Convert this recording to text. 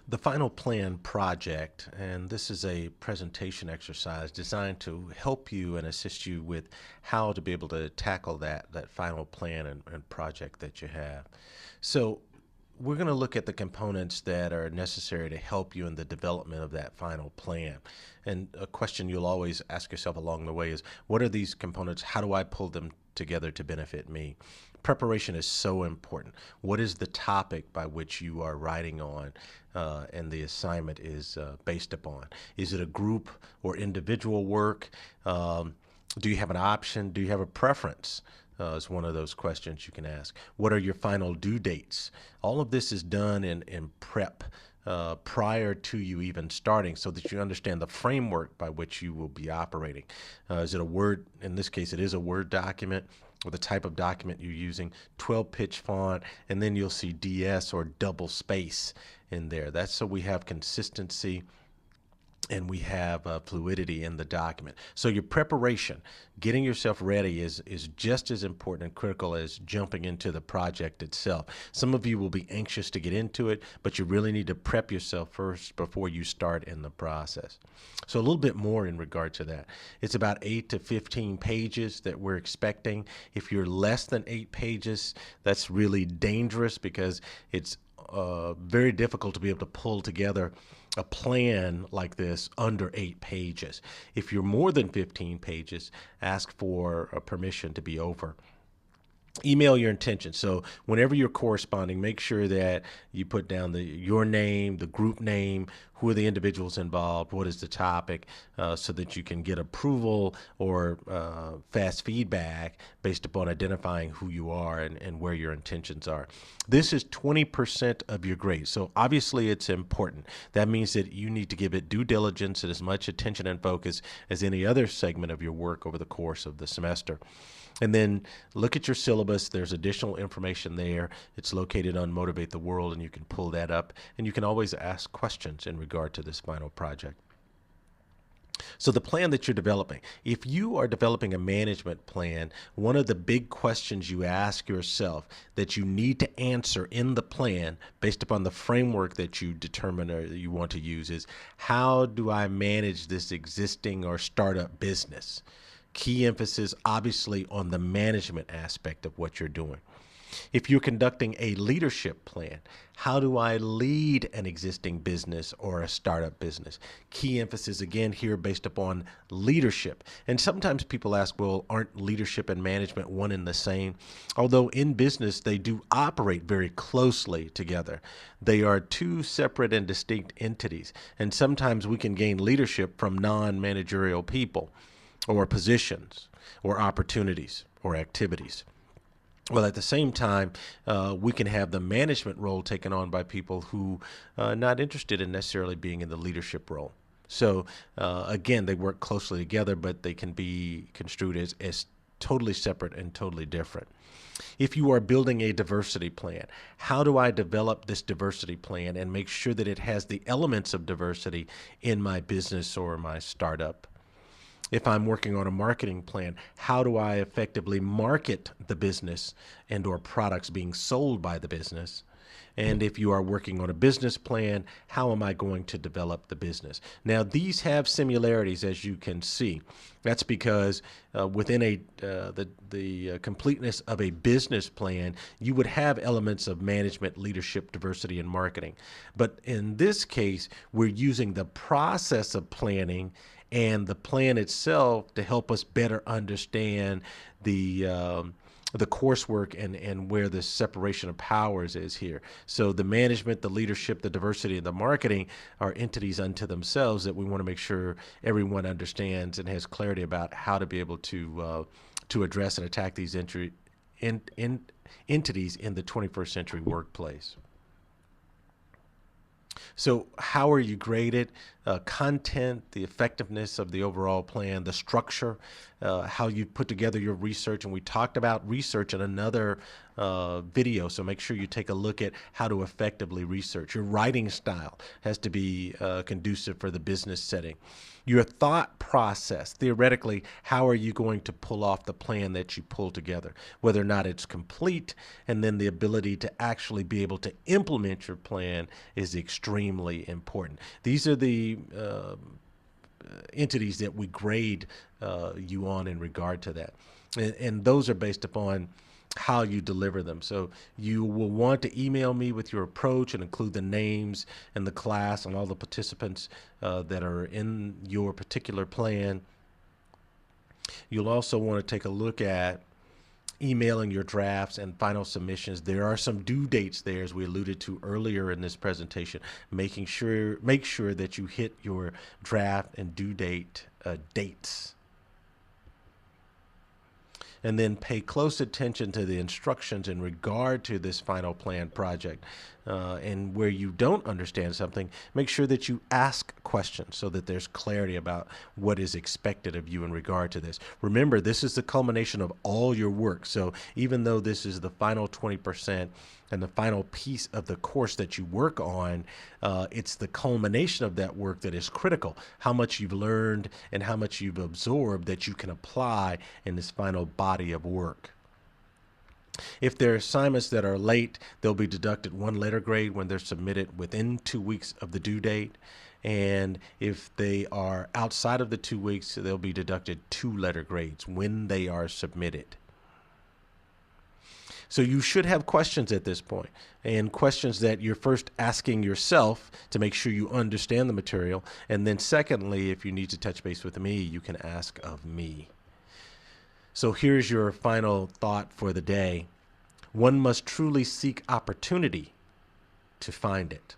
The final plan project, and this is a presentation exercise designed to help you and assist you with how to be able to tackle that final plan and project that you have. So we're going to look at the components that are necessary to help you in the development of that final plan. And a question you'll always ask yourself along the way is, what are these components? How do I pull them together to benefit me? Preparation is so important. What is the topic by which you are writing on and the assignment is based upon? Is it a group or individual work? Do you have an option? Do you have a preference? Is one of those questions you can ask. What are your final due dates? All of this is done in prep prior to you even starting so that you understand the framework by which you will be operating. Is it a Word? In this case, it is a Word document, or the type of document you're using, 12 pitch font, and then you'll see DS or double space in there. That's so we have consistency and we have fluidity in the document. So your preparation, getting yourself ready is just as important and critical as jumping into the project itself. Some of you will be anxious to get into it, but you really need to prep yourself first before you start in the process. So a little bit more in regard to that. It's about 8 to 15 pages that we're expecting. If you're less than 8 pages, that's really dangerous because it's very difficult to be able to pull together a plan like this under 8 pages. If you're more than 15 pages, ask for permission to be over. Email your intentions. So whenever you're corresponding, make sure that you put down your name, the group name, who are the individuals involved, what is the topic, so that you can get approval or fast feedback based upon identifying who you are and where your intentions are. This is 20% of your grade. So obviously it's important. That means that you need to give it due diligence and as much attention and focus as any other segment of your work over the course of the semester. And then look at your syllabus. There's additional information there. It's located on Motivate the World, and you can pull that up. And you can always ask questions in regard to this final project. So the plan that you're developing, if you are developing a management plan, one of the big questions you ask yourself that you need to answer in the plan based upon the framework that you determine or you want to use is, how do I manage this existing or startup business? Key emphasis, obviously, on the management aspect of what you're doing. If you're conducting a leadership plan, how do I lead an existing business or a startup business? Key emphasis, again, here based upon leadership. And sometimes people ask, well, aren't leadership and management one and the same? Although in business, they do operate very closely together. They are two separate and distinct entities. And sometimes we can gain leadership from non-managerial people, or positions, or opportunities, or activities. Well, at the same time, we can have the management role taken on by people who are not interested in necessarily being in the leadership role. So again, they work closely together, but they can be construed as totally separate and totally different. If you are building a diversity plan, how do I develop this diversity plan and make sure that it has the elements of diversity in my business or my startup? If I'm working on a marketing plan, how do I effectively market the business and or products being sold by the business? And if you are working on a business plan, how am I going to develop the business? Now, these have similarities, as you can see. That's because within the completeness of a business plan, you would have elements of management, leadership, diversity, and marketing. But in this case, we're using the process of planning and the plan itself to help us better understand the coursework and where the separation of powers is here. So the management, the leadership, the diversity, and the marketing are entities unto themselves that we want to make sure everyone understands and has clarity about how to be able to address and attack these entities in the 21st century workplace. So how are you graded? content, the effectiveness of the overall plan, the structure, how you put together your research. And we talked about research in another video, so make sure you take a look at how to effectively research. Your writing style has to be conducive for the business setting. Your thought process, theoretically, how are you going to pull off the plan that you pull together, whether or not it's complete, and then the ability to actually be able to implement your plan is extremely important. These are the entities that we grade you on in regard to that. And those are based upon how you deliver them. So you will want to email me with your approach and include the names and the class and all the participants that are in your particular plan. You'll also want to take a look at emailing your drafts and final submissions. There are some due dates there, as we alluded to earlier in this presentation. Make sure that you hit your draft and due date dates. And then pay close attention to the instructions in regard to this final plan project. And where you don't understand something, make sure that you ask questions so that there's clarity about what is expected of you in regard to this. Remember, this is the culmination of all your work. So even though this is the final 20% and the final piece of the course that you work on, it's the culmination of that work that is critical. How much you've learned and how much you've absorbed that you can apply in this final body of work. If there are assignments that are late, they'll be deducted 1 letter grade when they're submitted within 2 weeks of the due date. And if they are outside of the 2 weeks, they'll be deducted 2 letter grades when they are submitted. So you should have questions at this point, and questions that you're first asking yourself to make sure you understand the material. And then secondly, if you need to touch base with me, you can ask of me. So here's your final thought for the day. One must truly seek opportunity to find it.